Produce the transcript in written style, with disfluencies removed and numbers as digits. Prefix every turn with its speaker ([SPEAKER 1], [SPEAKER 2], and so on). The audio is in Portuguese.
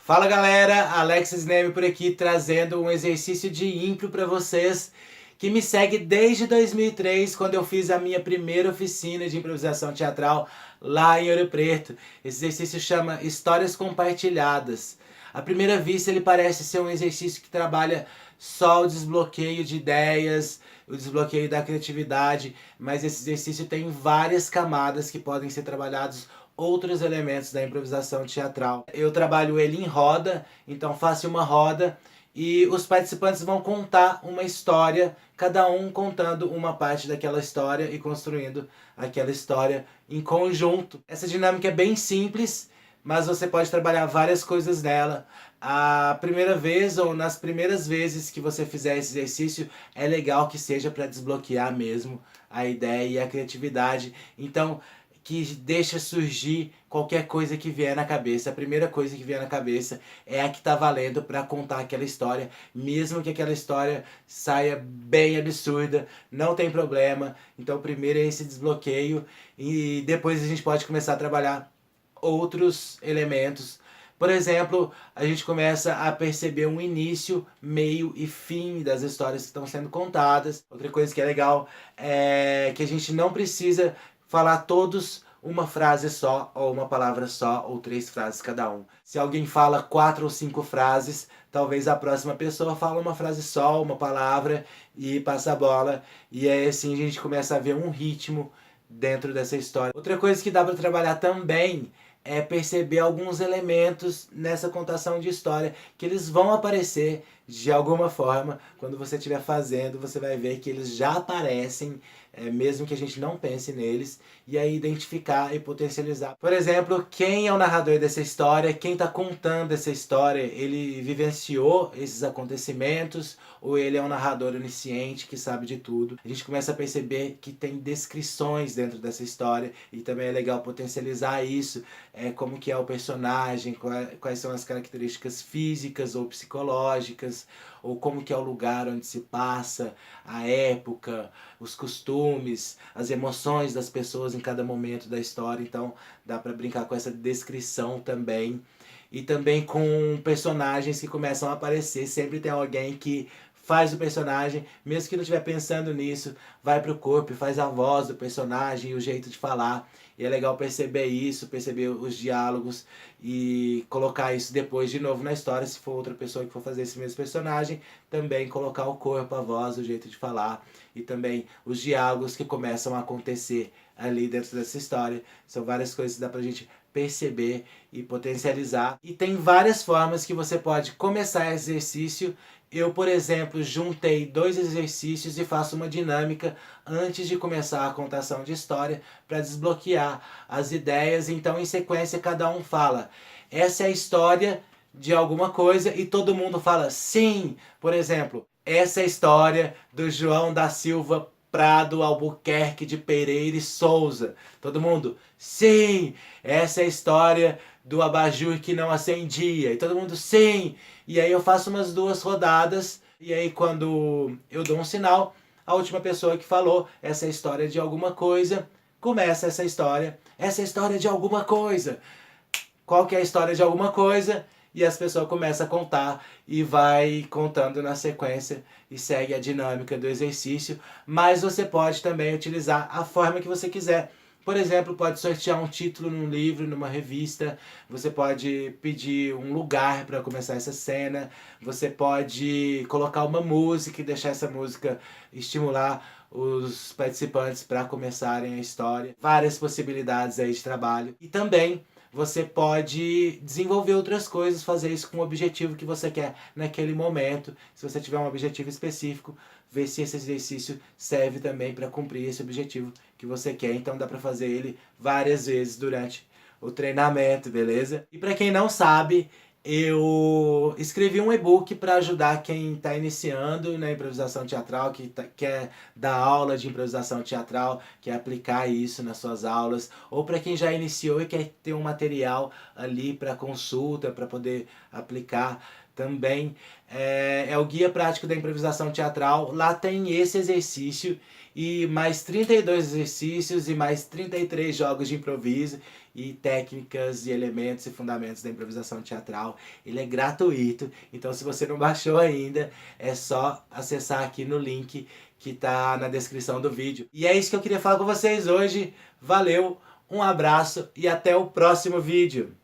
[SPEAKER 1] Fala galera, Alexis Neme por aqui trazendo um exercício de impro para vocês que me segue desde 2003, quando eu fiz a minha primeira oficina de improvisação teatral lá em Ouro Preto. Esse exercício chama Histórias Compartilhadas. À primeira vista ele parece ser um exercício que trabalha só o desbloqueio de ideias, o desbloqueio da criatividade, mas esse exercício tem várias camadas que podem ser trabalhados outros elementos da improvisação teatral. Eu trabalho ele em roda, então faço uma roda e os participantes vão contar uma história, cada um contando uma parte daquela história e construindo aquela história em conjunto. Essa dinâmica é bem simples, mas você pode trabalhar várias coisas nela. A primeira vez ou nas primeiras vezes que você fizer esse exercício, é legal que seja para desbloquear mesmo a ideia e a criatividade. Então, que deixa surgir qualquer coisa que vier na cabeça. A primeira coisa que vier na cabeça é a que tá valendo para contar aquela história, mesmo que aquela história saia bem absurda, não tem problema. Então primeiro é esse desbloqueio e depois a gente pode começar a trabalhar outros elementos. Por exemplo, a gente começa a perceber um início, meio e fim das histórias que estão sendo contadas. Outra coisa que é legal é que a gente não precisa falar todos uma frase só, ou uma palavra só, ou 3 frases cada um. Se alguém fala 4 ou 5 frases, talvez a próxima pessoa fale uma frase só, uma palavra, e passa a bola. E aí assim a gente começa a ver um ritmo dentro dessa história. Outra coisa que dá para trabalhar também é perceber alguns elementos nessa contação de história, que eles vão aparecer de alguma forma. Quando você estiver fazendo, você vai ver que eles já aparecem, mesmo que a gente não pense neles, e aí identificar e potencializar. Por exemplo, quem é o narrador dessa história, quem está contando essa história, ele vivenciou esses acontecimentos, ou ele é um narrador onisciente que sabe de tudo. A gente começa a perceber que tem descrições dentro dessa história, e também é legal potencializar isso, como que é o personagem, quais são as características físicas ou psicológicas, ou como que é o lugar onde se passa, a época, os costumes, as emoções das pessoas em cada momento da história. Então dá para brincar com essa descrição também. E também com personagens que começam a aparecer. Sempre tem alguém que faz o personagem, mesmo que não estiver pensando nisso, vai pro corpo e faz a voz do personagem e o jeito de falar. E é legal perceber isso, perceber os diálogos e colocar isso depois de novo na história. Se for outra pessoa que for fazer esse mesmo personagem, também colocar o corpo, a voz, o jeito de falar e também os diálogos que começam a acontecer ali dentro dessa história. São várias coisas que dá pra gente perceber e potencializar. E tem várias formas que você pode começar esse exercício. Eu, por exemplo, juntei 2 exercícios e faço uma dinâmica antes de começar a contação de história para desbloquear as ideias. Então, em sequência, cada um fala: essa é a história de alguma coisa, e todo mundo fala sim. Por exemplo, essa é a história do João da Silva Prado Albuquerque de Pereira e Souza. Todo mundo, sim! Essa é a história do abajur que não acendia. E todo mundo, sim! E aí eu faço umas 2 rodadas, e aí quando eu dou um sinal, a última pessoa que falou essa é a história de alguma coisa, começa essa é a história de alguma coisa. Qual que é a história de alguma coisa? E as pessoas começam a contar e vai contando na sequência e segue a dinâmica do exercício. Mas você pode também utilizar a forma que você quiser. Por exemplo, pode sortear um título num livro, numa revista. Você pode pedir um lugar para começar essa cena. Você pode colocar uma música e deixar essa música estimular os participantes para começarem a história. Várias possibilidades aí de trabalho. E também você pode desenvolver outras coisas, fazer isso com o objetivo que você quer naquele momento. Se você tiver um objetivo específico, ver se esse exercício serve também para cumprir esse objetivo que você quer. Então dá para fazer ele várias vezes durante o treinamento, beleza? E para quem não sabe, eu escrevi um e-book para ajudar quem está iniciando na improvisação teatral, que quer dar aula de improvisação teatral, quer aplicar isso nas suas aulas, ou para quem já iniciou e quer ter um material ali para consulta, para poder aplicar também. É o Guia Prático da Improvisação Teatral. Lá tem esse exercício e mais 32 exercícios e mais 33 jogos de improviso e técnicas e elementos e fundamentos da improvisação teatral. Ele é gratuito, então se você não baixou ainda, é só acessar aqui no link que tá na descrição do vídeo. E é isso que eu queria falar com vocês hoje. Valeu, um abraço e até o próximo vídeo.